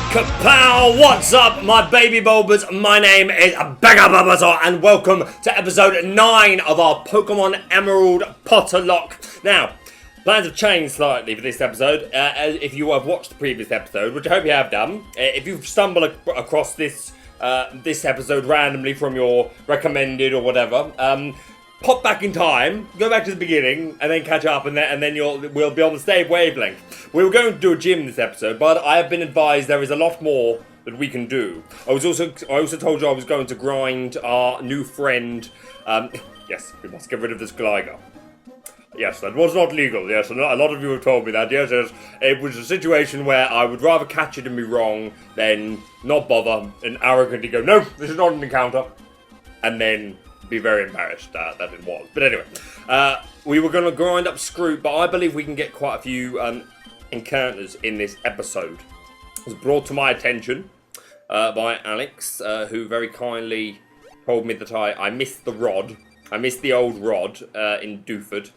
Kapow! What's up, my baby bulbers? My name is Bulbasaur, and welcome to episode 9 of our Pokemon Emerald Potterlocke. Now, plans have changed slightly for this episode. If you have watched the previous episode, which I hope you have done, if you've stumbled across this episode randomly from your recommended or whatever, pop back in time, go back to the beginning, and then catch up, and then we'll be on the same wavelength. We were going to do a gym this episode, but I have been advised there is a lot more that we can do. I also told you I was going to grind our new friend. Yes, we must get rid of this Gligar. Yes, that was not legal. Yes, a lot of you have told me that. Yes, it was a situation where I would rather catch it and be wrong than not bother and arrogantly go, no, this is not an encounter, and then be very embarrassed that it was. But anyway, we were going to grind up Scroot, but I believe we can get quite a few encounters in this episode. It was brought to my attention by Alex, who very kindly told me that I missed the rod. I missed the old rod in Dewford.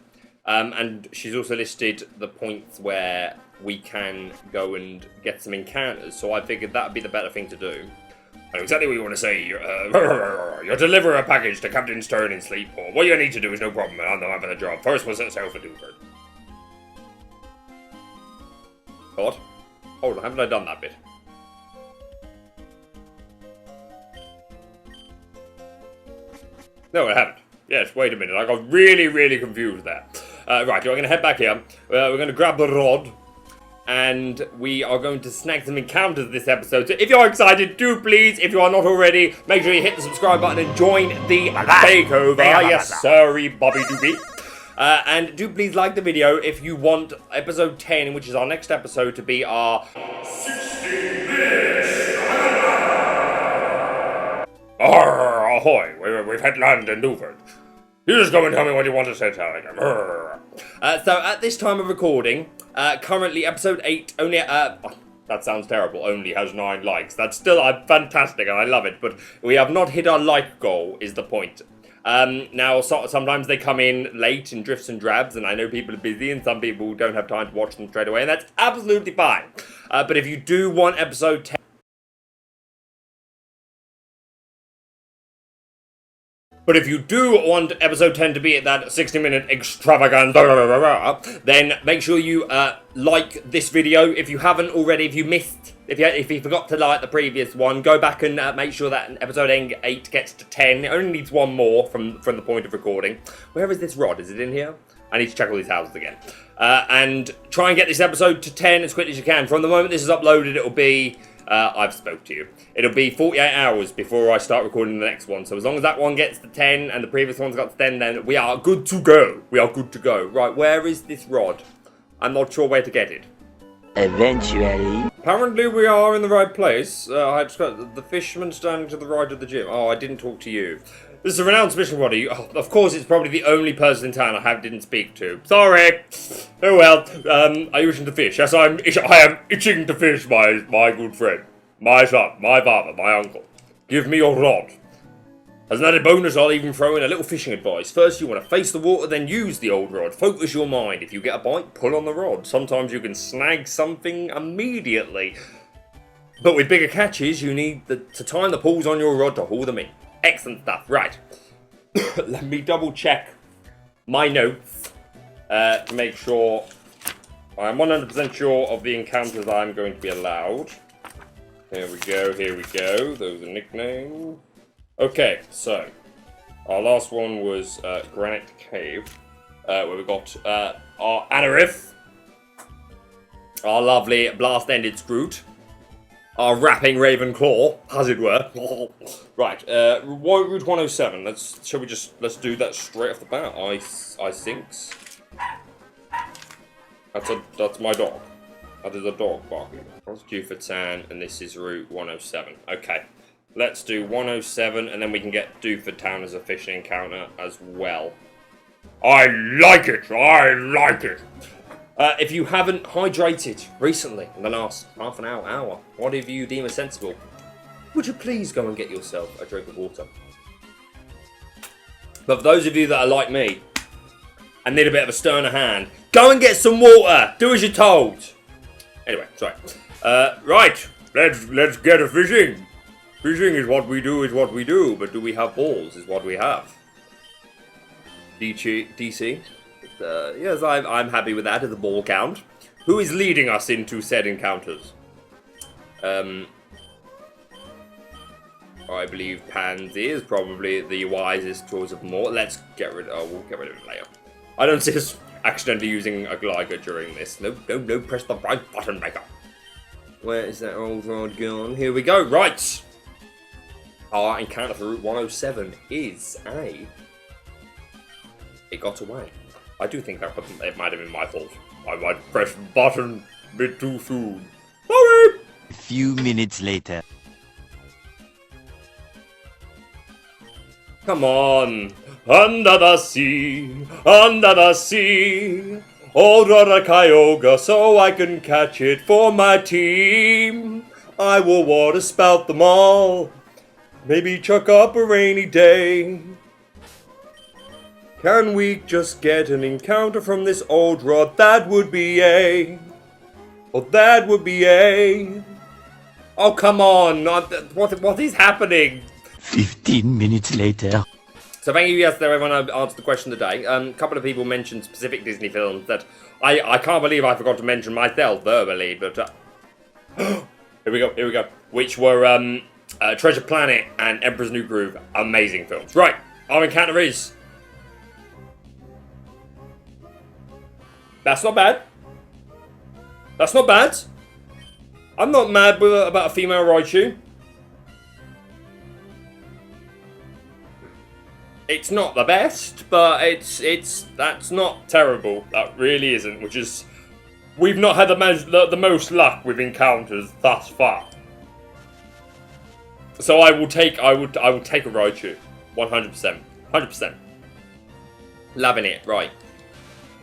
And she's also listed the points where we can go and get some encounters. So I figured that would be the better thing to do. I know exactly what you want to say. You'll deliver a package to Captain Stern in Sleepport. What you need to do is no problem, and I'm the man for the job. First, we'll set sail for Dewford. What? Hold on, haven't I done that bit? No, I haven't. Yes, wait a minute. I got really confused there. Right, we're going to head back here. We're going to grab the rod. And we are going to snag some encounters this episode. So if you're excited, do please, if you are not already, make sure you hit the subscribe button and join the takeover. Yes, sorry, Bobby Doobie. And do please like the video if you want episode 10, which is our next episode, to be our 16 minutes. Ahoy, we've had land in Dewford. You just go and tell me what you want to say, Tarek. So at this time of recording, currently episode 8 only, that sounds terrible, only has 9 likes. That's still fantastic and I love it, but we have not hit our like goal, is the point. Now, sometimes they come in late in drifts and drabs, and I know people are busy and some people don't have time to watch them straight away, and that's absolutely fine. But if you do want episode 10, But if you do want episode 10 to be at that 60-minute extravaganza, then make sure you like this video. If you haven't already, if you forgot to like the previous one, go back and make sure that episode 8 gets to 10. It only needs one more from the point of recording. Where is this rod? Is it in here? I need to check all these houses again. And try and get this episode to 10 as quickly as you can. From the moment this is uploaded, it'll be... I've spoke to you. It'll be 48 hours before I start recording the next one. So as long as that one gets to 10 and the previous one's got to 10, then we are good to go. We are good to go. Right, where is this rod? I'm not sure where to get it. Eventually. Apparently we are in the right place. I just got the fisherman standing to the right of the gym. Oh, I didn't talk to you. This is a renowned fishing body. Oh, of course, it's probably the only person in town I didn't speak to. Sorry. Oh well. Are you wishing to fish? Yes, I am itching to fish, my good friend. My son, my father, my uncle. Give me your rod. As an added bonus, I'll even throw in a little fishing advice. First, you want to face the water, then use the old rod. Focus your mind. If you get a bite, pull on the rod. Sometimes you can snag something immediately. But with bigger catches, you need to time the pulls on your rod to haul them in. Excellent stuff. Right. Let me double check my notes to make sure I'm 100% sure of the encounters I'm going to be allowed. Here we go. Those are nicknames. Okay, so our last one was Granite Cave, where we got our Anarith, our lovely blast-ended Scroot, our rapping Ravenclaw, as it were. Right, Route 107. Let's do that straight off the bat. I think. That's my dog. That is a dog barking. That's due for 10, and this is Route 107. Okay, let's do 107, and then we can get Dewford Town as a fishing encounter as well. I like it! I like it! If you haven't hydrated recently in the last half an hour, whatever you deem as sensible, would you please go and get yourself a drink of water? But for those of you that are like me and need a bit of a sterner hand, go and get some water! Do as you're told! Anyway, sorry. Right, let's get a fishing. Fishing is what we do, but do we have balls is what we have. DC? Yes, I'm happy with that as a ball count. Who is leading us into said encounters? I believe Pansy is probably the wisest choice of them all. Let's get rid of... Oh, we'll get rid of it later. I don't see us accidentally using a glider during this. No, press the right button, maker. Where is that old rod gone? Here we go, right! Our encounter for Route 107 is a... It got away. I do think that it might have been my fault. I might have pressed the button a bit too soon. Sorry! A few minutes later. Come on! Under the sea, under the sea. Old Rod Kyogre so I can catch it for my team. I will water spout them all. Maybe chuck up a rainy day. Can we just get an encounter from this old rod? That would be a... Oh, that would be a... Oh, come on. What is happening? 15 minutes later. So thank you, yes, there, everyone answered the question today. A couple of people mentioned specific Disney films that I can't believe I forgot to mention myself verbally, but... here we go. Which were Treasure Planet and Emperor's New Groove. Amazing films. Right, our encounter is... That's not bad. That's not bad. I'm not mad about a female Raichu. It's not the best, but that's not terrible. That really isn't. Which is, we've not had the most luck with encounters thus far. So I will take a Raichu, 100%, 100%. Loving it. Right.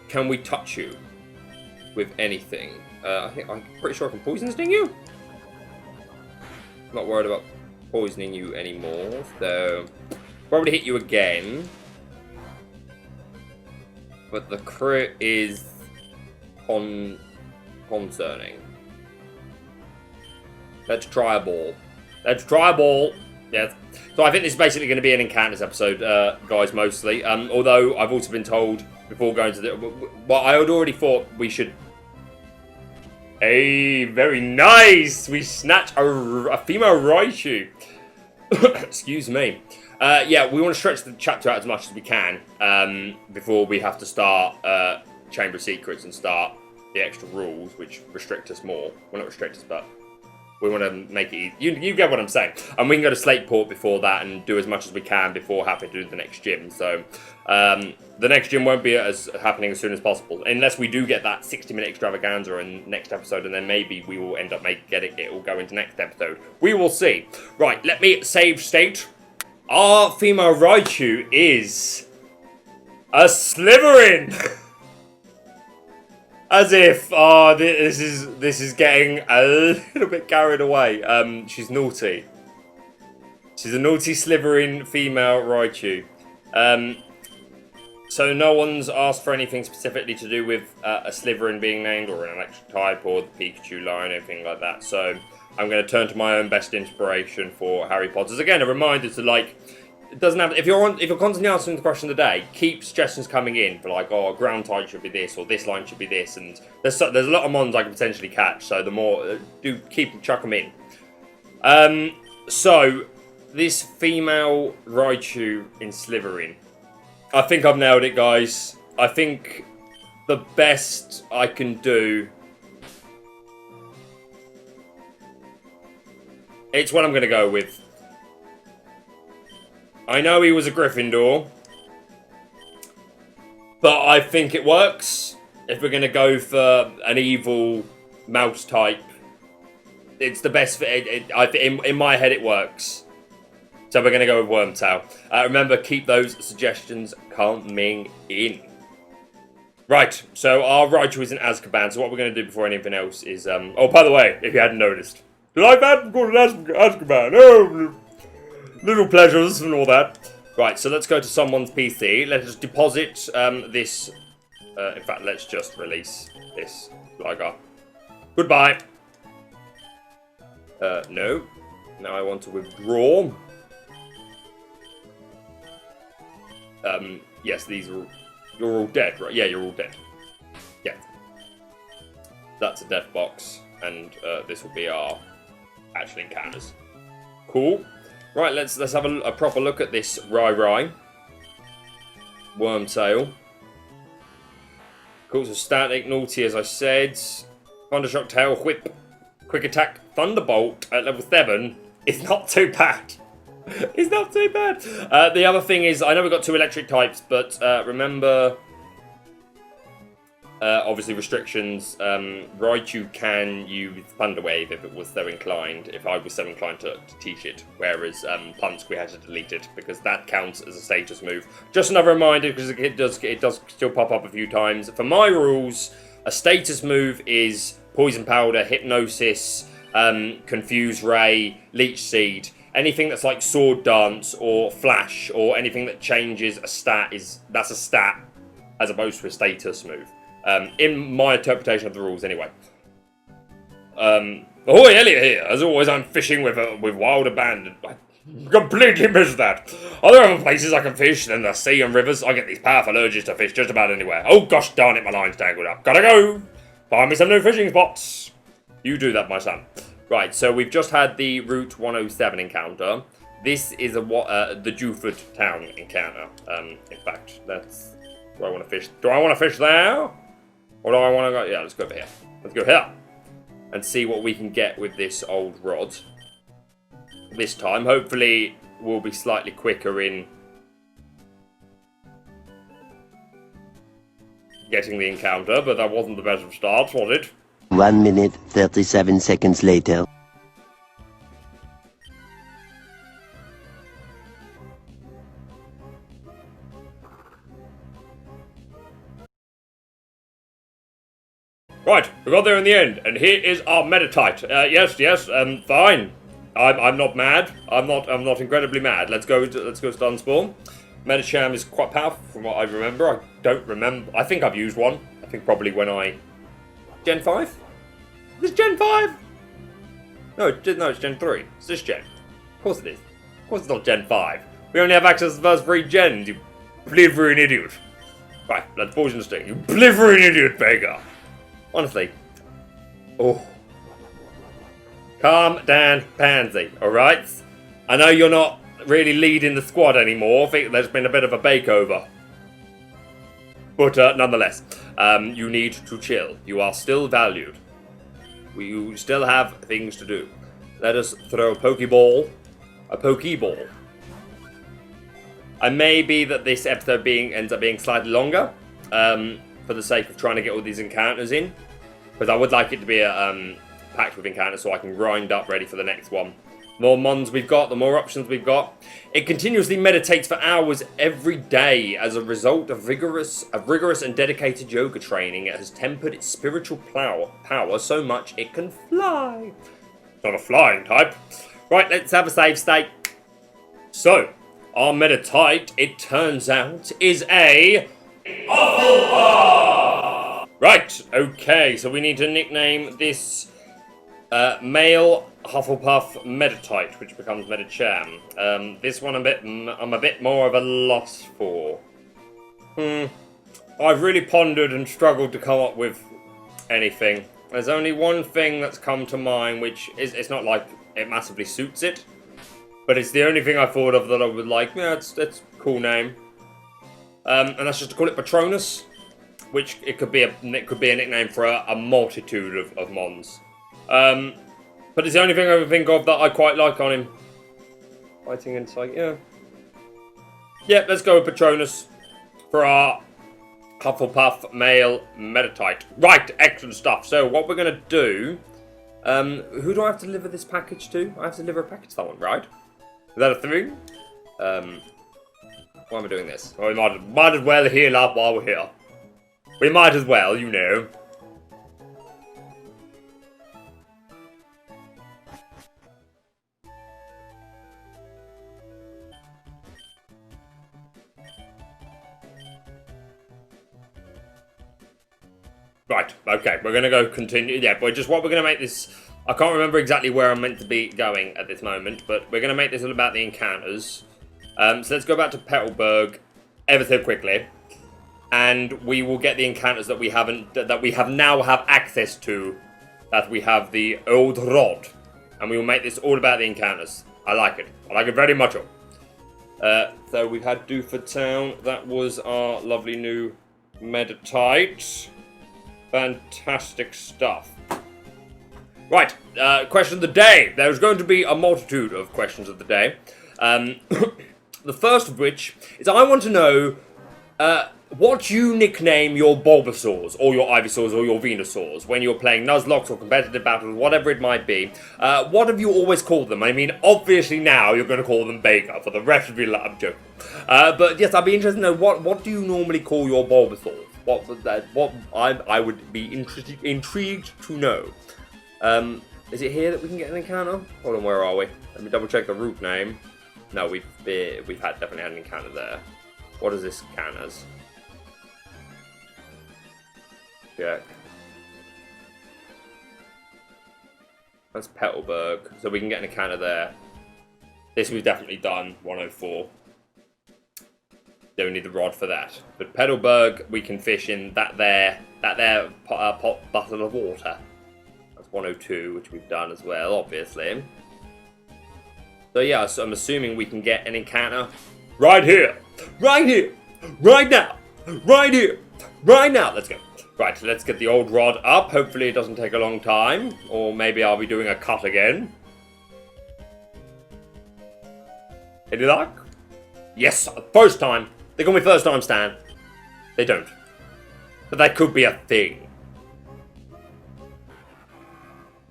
Can we touch you with anything? I'm pretty sure I can poison sting you. Not worried about poisoning you anymore, so probably hit you again. But the crit is concerning. Let's try a ball. Let's try a ball. Yes. So I think this is basically going to be an encounters episode, guys, mostly. Although I've also been told before going to the... Well, I had already thought we should... Hey, very nice! We snatch a female Raichu. Excuse me. Yeah, we want to stretch the chapter out as much as we can before we have to start Chamber of Secrets and start the extra rules, which restrict us more. Well, not restrict us, but we want to make it easy. You get what I'm saying. And we can go to Slateport before that and do as much as we can before having to do the next gym. So the next gym won't be happening as soon as possible, unless we do get that 60-minute extravaganza in next episode, and then maybe we will end up it will go into next episode. We will see. Right, let me save state. Our female Raichu is a Slytherin. As if, this is getting a little bit carried away. She's naughty. She's a naughty Slytherin female Raichu. So no one's asked for anything specifically to do with a Slytherin being named, or an electric type, or the Pikachu line, anything like that. So I'm going to turn to my own best inspiration for Harry Potter's. Again, a reminder to, like, it doesn't have. If you're constantly answering the question of the day, keep suggestions coming in for, like, oh, ground type should be this, or this line should be this, and there's a lot of mons I can potentially catch. So the more do chuck them in. So this female Raichu in Slytherin, I think I've nailed it, guys. I think the best I can do It's what I'm going to go with. I know he was a Gryffindor, but I think it works. If we're going to go for an evil mouse type, it's the best. In my head, it works. So we're going to go with Wormtail. Remember, keep those suggestions coming in. Right, so our Raichu is in Azkaban, so what we're going to do before anything else is... Oh, by the way, if you hadn't noticed, did I go to Azkaban? Oh, little pleasures and all that. Right, so let's go to someone's PC. Let's deposit this... in fact, let's just release this Liger. Goodbye. No. Now I want to withdraw. Yes, these are... You're all dead, right? Yeah, you're all dead. Yeah. That's a death box, and this will be our actual encounters. Cool. Right, let's have a proper look at this Rai. Wormtail. Cool, so static, naughty as I said. Thundershock, Tail, Whip, Quick Attack, Thunderbolt at level 7 is not too bad. It's not too bad. The other thing is, I know we've got 2 electric types, but remember, obviously restrictions, Raichu can use Thunder Wave if it was so inclined, if I was so inclined to teach it, whereas Punch we had to delete it, because that counts as a status move. Just another reminder, because it does still pop up a few times. For my rules, a status move is Poison Powder, Hypnosis, Confuse Ray, Leech Seed. Anything that's like Sword Dance or Flash or anything that changes a stat that's a stat as opposed to a status move. In my interpretation of the rules, anyway. Ahoy, Elliot here. As always, I'm fishing with Wild Abandon. I completely missed that. Are there other places I can fish than the sea and rivers? I get these powerful urges to fish just about anywhere. Oh gosh darn it, my line's tangled up. Gotta go. Find me some new fishing spots. You do that, my son. Right, so we've just had the Route 107 encounter. This is the Juford Town encounter. In fact, that's... Do I want to fish? Do I want to fish there? Or do I want to go... Yeah, let's go over here. Let's go here. And see what we can get with this old rod. This time. Hopefully, we'll be slightly quicker in... getting the encounter, but that wasn't the best of starts, was it? 1 minute, 37 seconds later. Right, we got there in the end, and here is our Meditite. Yes, fine. I'm not mad. I'm not incredibly mad. Let's go Dunspawn. Medicham is quite powerful from what I remember. I don't remember. I think I've used one. I think probably when I... Gen 5? Is this Gen 5? No, it's Gen 3. It's this Gen. Of course it is. Of course it's not Gen 5. We only have access to the first 3 gens, you blithering idiot. Right, let's poison the sting. You blithering idiot, beggar. Honestly. Oh. Calm down, Pansy, alright? I know you're not really leading the squad anymore. I think there's been a bit of a bakeover. But nonetheless, you need to chill. You are still valued. You still have things to do. Let us throw a Pokeball. A Pokeball. I may be that this episode ends up being slightly longer. For the sake of trying to get all these encounters in. Because I would like it to be packed with encounters so I can grind up ready for the next one. The more mons we've got, the more options we've got. It continuously meditates for hours every day as a result of rigorous and dedicated yoga training. It has tempered its spiritual power so much it can fly. It's not a flying type. Right, let's have a save state. So, our Meditite, it turns out, is a... Right, okay, so we need to nickname this male Hufflepuff Meditite, which becomes Medicham. This one I'm a bit more of a loss for. I've really pondered and struggled to come up with anything. There's only one thing that's come to mind, which is, it's not like it massively suits it, but it's the only thing I thought of that I would like. Yeah, it's a cool name. And that's just to call it Patronus, which it could be a nickname for a multitude of mons. But it's the only thing I can think of that I quite like on him. Fighting Insight, yeah. Yeah, let's go with Patronus for our Hufflepuff male Meditite. Right, excellent stuff. So what we're going to do... who do I have to deliver this package to? I have to deliver a package to someone, right? Is that a thing? Why am I doing this? Well, we might as well heal up while we're here. We might as well, you know. Right, okay, we're going to go continue. Yeah, but just what we're going to make this... I can't remember exactly where I'm meant to be going at this moment, but we're going to make this all about the encounters. So let's go back to Petalburg ever so quickly. And we will get the encounters that we now have access to. That we have the old rod. And we will make this all about the encounters. I like it. I like it very much. So we've had Dewford Town. That was our lovely new Meditite. Fantastic stuff. Right, question of the day. There's going to be a multitude of questions of the day. The first of which is I want to know what you nickname your Bulbasaurs, or your Ivysaurs, or your Venusaurs when you're playing Nuzlocke or competitive battles, whatever it might be. What have you always called them? I mean, obviously now you're going to call them Baker for the rest of your life. I'm joking. But yes, I'd be interested to know what do you normally call your Bulbasaurs? What I would be intrigued to know. Is it here that we can get an encounter? Hold on, where are we? Let me double check the route name. No, we've definitely had an encounter there. What does this count as? Check. That's Petalburg, so we can get an encounter there. This we've definitely done, 104. Don't need the rod for that. But Petalburg, we can fish in that there pot bottle of water. That's 102, which we've done as well, obviously. So yeah, so I'm assuming we can get an encounter right here, right now, right here, right now. Let's go. Right, let's get the old rod up. Hopefully it doesn't take a long time, or maybe I'll be doing a cut again. Any luck? Yes, first time. They call me first time Stan. They don't. But that could be a thing.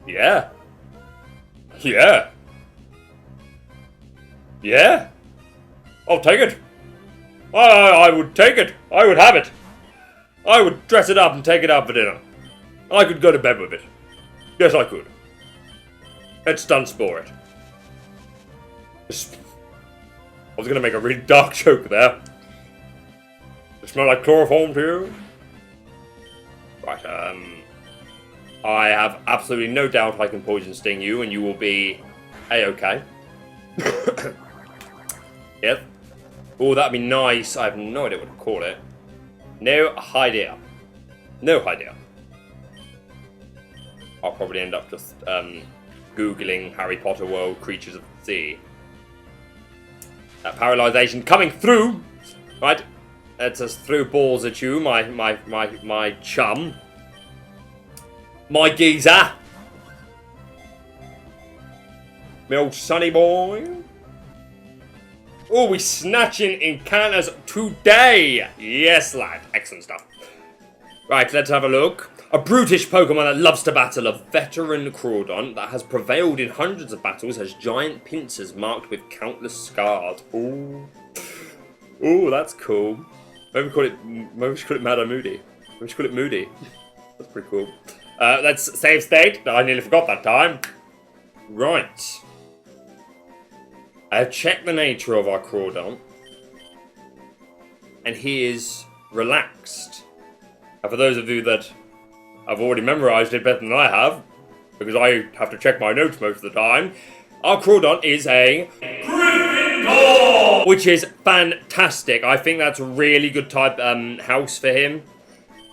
Yeah. Yeah. Yeah. I'll take it. I would take it. I would have it. I would dress it up and take it out for dinner. I could go to bed with it. Yes, I could. Let's dance for it. I was going to make a really dark joke there. Does it smell like chloroform to you? Right, I have absolutely no doubt I can poison sting you and you will be A-okay. Yep. Oh, that'd be nice. I have no idea what to call it. No idea. No idea. I'll probably end up just Googling Harry Potter World Creatures of the Sea. That paralysation coming through! Right. Let's just throw balls at you, my chum. My geezer. My old sonny boy. Oh, we snatching encounters today! Yes, lad. Excellent stuff. Right, let's have a look. A brutish Pokemon that loves to battle, a veteran Crawdon that has prevailed in hundreds of battles, has giant pincers marked with countless scars. Ooh. Ooh, that's cool. Maybe we should call it Mad or Moody. Maybe we should call it Moody. That's pretty cool. Let's save state. I nearly forgot that time. Right. I have checked the nature of our Crawdon, and he is relaxed. And for those of you that have already memorised it better than I have, because I have to check my notes most of the time, our Crawdon is a Gryffindor, which is fantastic. I think that's a really good type house for him.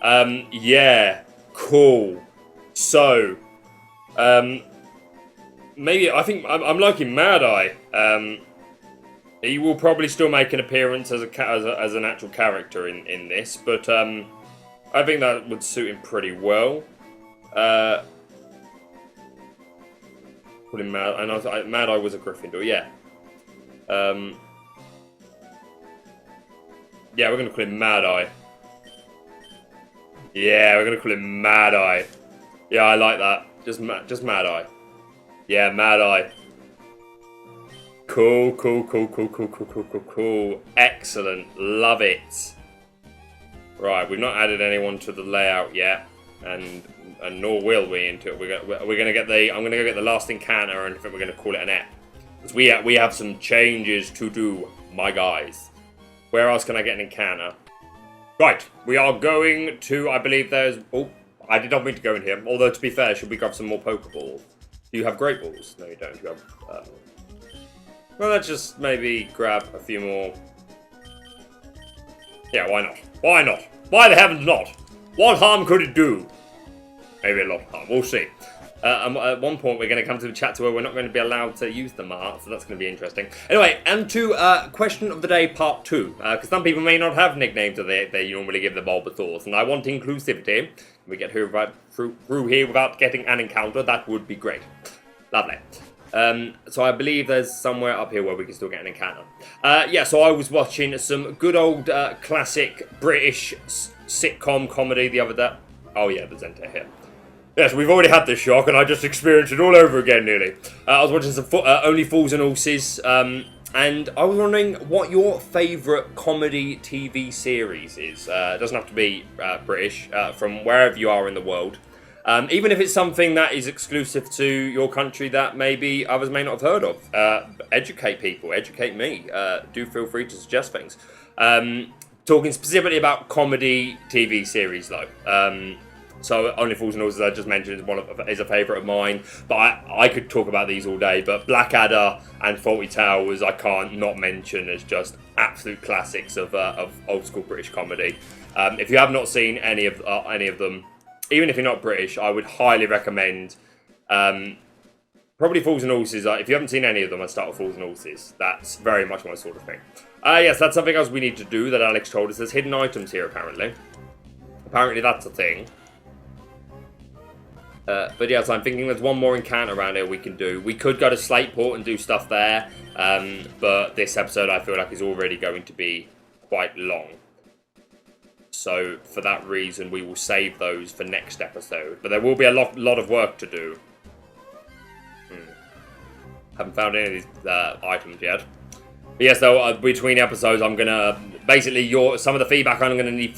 Yeah, cool. So, maybe, I think, I'm liking Mad Eye. He will probably still make an appearance as an actual character in this, but I think that would suit him pretty well. call him Mad. And Mad Eye was a Gryffindor, yeah. Yeah, we're gonna call him Mad Eye. Yeah, we're gonna call him Mad Eye. Yeah, I like that. Just Mad Eye. Yeah, Mad Eye. Cool, cool, cool, cool, cool, cool, cool, cool, cool. Excellent. Love it. Right, we've not added anyone to the layout yet, and nor will we into it. We're gonna get the. I'm gonna go get the last encounter, and I think we're gonna call it an ep. Because we have some changes to do, my guys. Where else can I get an encounter? Right, we are going to. I believe there's. Oh, I did not mean to go in here. Although to be fair, should we grab some more Pokeballs? Do you have Great Balls? No, you don't. You have. Well, let's just maybe grab a few more. Yeah, why not? Why not? Why the heavens not? What harm could it do? Maybe a lot of harm. We'll see. At one point, we're going to come to a chapter where we're not going to be allowed to use the mark, so that's going to be interesting. Anyway, and to question of the day part 2, because some people may not have nicknames that they normally give the Bulbasaurs, and I want inclusivity. If we get through here without getting an encounter, that would be great. Lovely. So I believe there's somewhere up here where we can still get an encounter. Yeah, so I was watching some good old classic British sitcom comedy the other day. Oh yeah, there's Enter here. Yes, we've already had this shock, and I just experienced it all over again, nearly. I was watching some Only Fools and Horses, and I was wondering what your favourite comedy TV series is. It doesn't have to be British, from wherever you are in the world. Even if it's something that is exclusive to your country that maybe others may not have heard of. Educate people, educate me. Do feel free to suggest things. Talking specifically about comedy TV series, though. So Only Fools and Horses, as I just mentioned, is a favourite of mine. But I could talk about these all day. But Blackadder and Fawlty Towers, I can't not mention as just absolute classics of old school British comedy. If you have not seen any of them, even if you're not British, I would highly recommend probably Fools and Horses. If you haven't seen any of them, I'd start with Fools and Horses. That's very much my sort of thing. Yes, that's something else we need to do that Alex told us. There's hidden items here, apparently. Apparently that's a thing. But yeah, so I'm thinking there's one more encounter around here we can do. We could go to Slateport and do stuff there, but this episode I feel like is already going to be quite long. So for that reason, we will save those for next episode. But there will be a lot of work to do. Haven't found any of these items yet. But yes, though, between episodes, I'm gonna basically some of the feedback I'm gonna need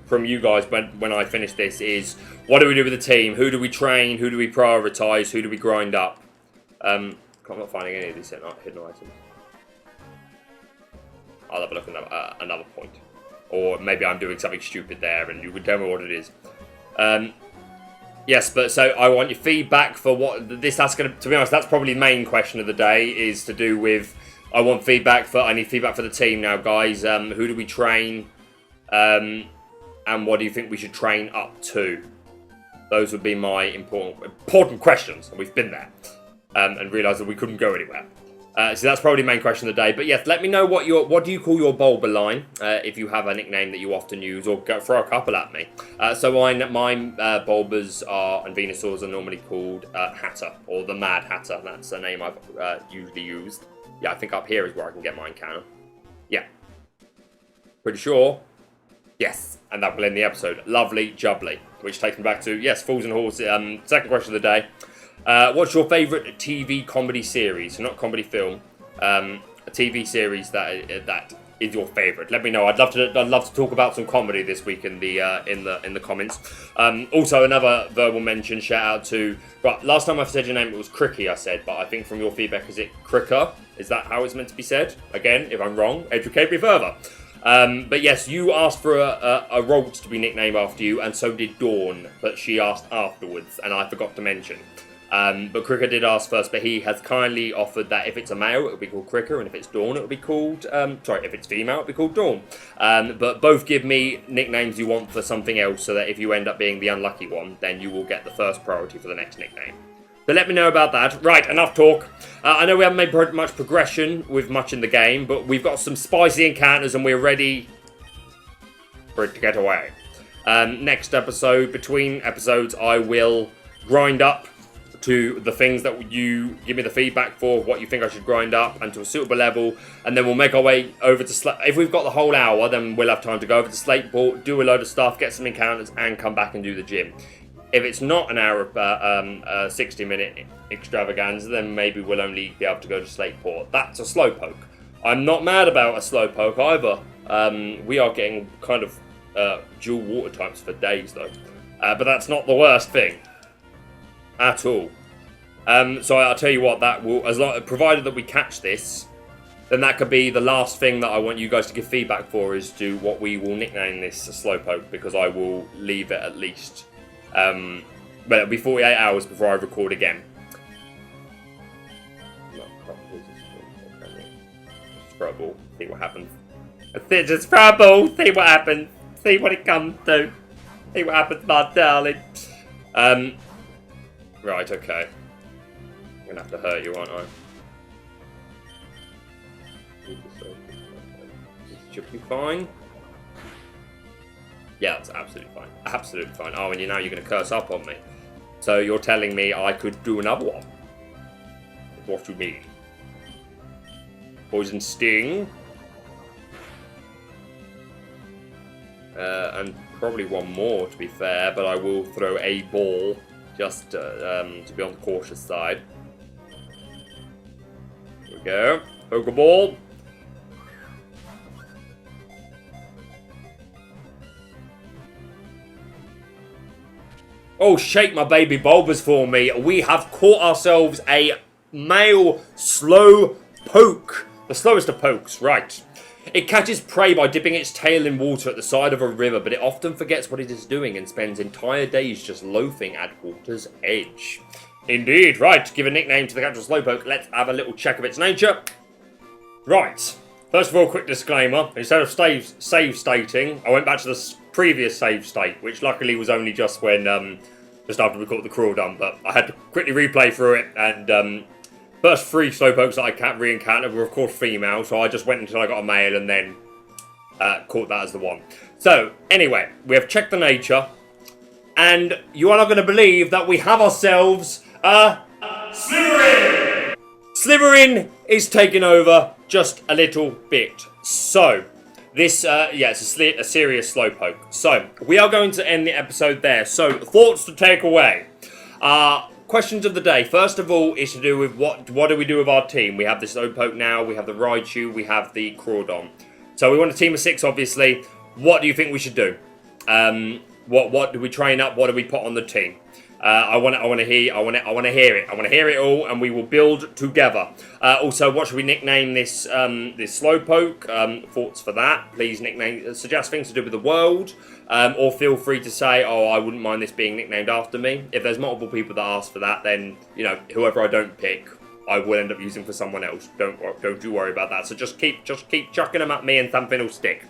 from you guys when I finish this is what do we do with the team? Who do we train? Who do we prioritize? Who do we grind up? I'm not finding any of these hidden items. I'll have a look at another point. Or maybe I'm doing something stupid there and you can tell me what it is. Yes, but so I want your feedback for what this. That's gonna. To be honest, that's probably the main question of the day is to do with. I need feedback for the team now, guys. Who do we train? And what do you think we should train up to? Those would be my important questions. And we've been there and realised that we couldn't go anywhere. So that's probably the main question of the day. But yes, let me know what do you call your Bulba line, if you have a nickname that you often use, or throw a couple at me. So my Bulbas and Venusaurs are normally called Hatter, or the Mad Hatter. That's the name I've usually used. Yeah, I think up here is where I can get my encounter. Yeah. Pretty sure. Yes. And that will end the episode. Lovely jubbly. Which takes me back to, yes, Fools and Horses. Second question of the day. What's your favourite TV comedy series? So not comedy film. A TV series that is your favourite. Let me know. I'd love to talk about some comedy this week in the comments. Also, another verbal mention. Shout out to. Right, last time I said your name, it was Cricky. I said, but I think from your feedback, is it Cricker? Is that how it's meant to be said? Again, if I'm wrong, educate me further. But yes, you asked for a Rolts to be nicknamed after you, and so did Dawn, but she asked afterwards, and I forgot to mention. But Cricker did ask first, but he has kindly offered that if it's a male, it'll be called Cricker, and if it's Dawn, it'll be called, if it's female, it'll be called Dawn. But both give me nicknames you want for something else, so that if you end up being the unlucky one, then you will get the first priority for the next nickname. So let me know about that. Right, enough talk. I know we haven't made much progression with much in the game, but we've got some spicy encounters and we're ready for it to get away. Next episode, between episodes, I will grind up to the things that you give me the feedback for, what you think I should grind up, and to a suitable level, and then we'll make our way over to Slate. If we've got the whole hour, then we'll have time to go over to Slateport, do a load of stuff, get some encounters, and come back and do the gym. If it's not an hour, 60-minute extravaganza, then maybe we'll only be able to go to Slateport. That's a slowpoke. I'm not mad about a slowpoke either. We are getting kind of dual water types for days though. But that's not the worst thing. At all. So I'll tell you what, that will, provided that we catch this, then that could be the last thing that I want you guys to give feedback for, is to what we will nickname this slowpoke, because I will leave it at least. Well, it'll be 48 hours before I record again. Throw a ball, see what happens. Just throw a ball, see what happens. See what it comes to. See what happens, my darling. Right, okay. I'm gonna have to hurt you, aren't I? This should be fine. Yeah, that's absolutely fine. Absolutely fine. Oh, and now you're gonna curse up on me. So you're telling me I could do another one? What do you mean? Poison Sting. And probably one more, to be fair, but I will throw a ball just to be on the cautious side. Here we go. Pokeball. Oh, shake my baby bulbas for me. We have caught ourselves a male slow poke. The slowest of pokes, right. It catches prey by dipping its tail in water at the side of a river, but it often forgets what it is doing and spends entire days just loafing at water's edge. Indeed, right. Give a nickname to the captured slowpoke. Let's have a little check of its nature. Right. First of all, quick disclaimer. Instead of save stating, I went back to the previous save state, which luckily was only just when, just after we caught the Crawdon, but I had to quickly replay through it, and, first 3 slowpokes that I re-encountered were of course female, so I just went until I got a male and then caught that as the one. So, anyway, we have checked the nature, and you are not going to believe that we have ourselves a Slytherin! Slytherin is taking over just a little bit. So, this, yeah, it's a serious slowpoke. So, we are going to end the episode there. So, thoughts to take away. Questions of the day. First of all, is to do with what do we do with our team? We have the Slowpoke now, we have the Raichu, we have the Crawdon. So we want a team of 6, obviously. What do you think we should do? What do we train up? What do we put on the team? I want to hear it. I want to hear it all, and we will build together. Also, what should we nickname this this Slowpoke? Thoughts for that? Please suggest things to do with the world, or feel free to say, oh, I wouldn't mind this being nicknamed after me. If there's multiple people that ask for that, then you know, whoever I don't pick, I will end up using for someone else. Don't you worry about that. So just keep chucking them at me, and something will stick.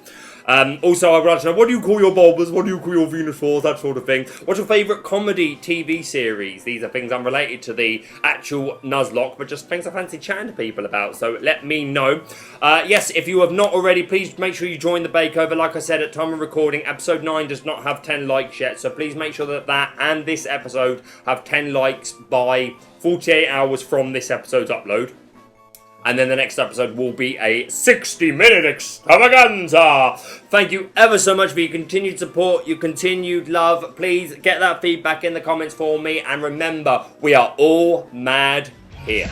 Also, I'd like to know, what do you call your Bulbas? What do you call your Venusaurs? That sort of thing. What's your favourite comedy TV series? These are things unrelated to the actual Nuzlocke, but just things I fancy chatting to people about. So let me know. Yes, if you have not already, please make sure you join the Bakeover. Like I said, at time of recording, episode 9 does not have 10 likes yet. So please make sure that and this episode have 10 likes by 48 hours from this episode's upload. And then the next episode will be a 60-minute extravaganza. Thank you ever so much for your continued support, your continued love. Please get that feedback in the comments for me. And remember, we are all mad here.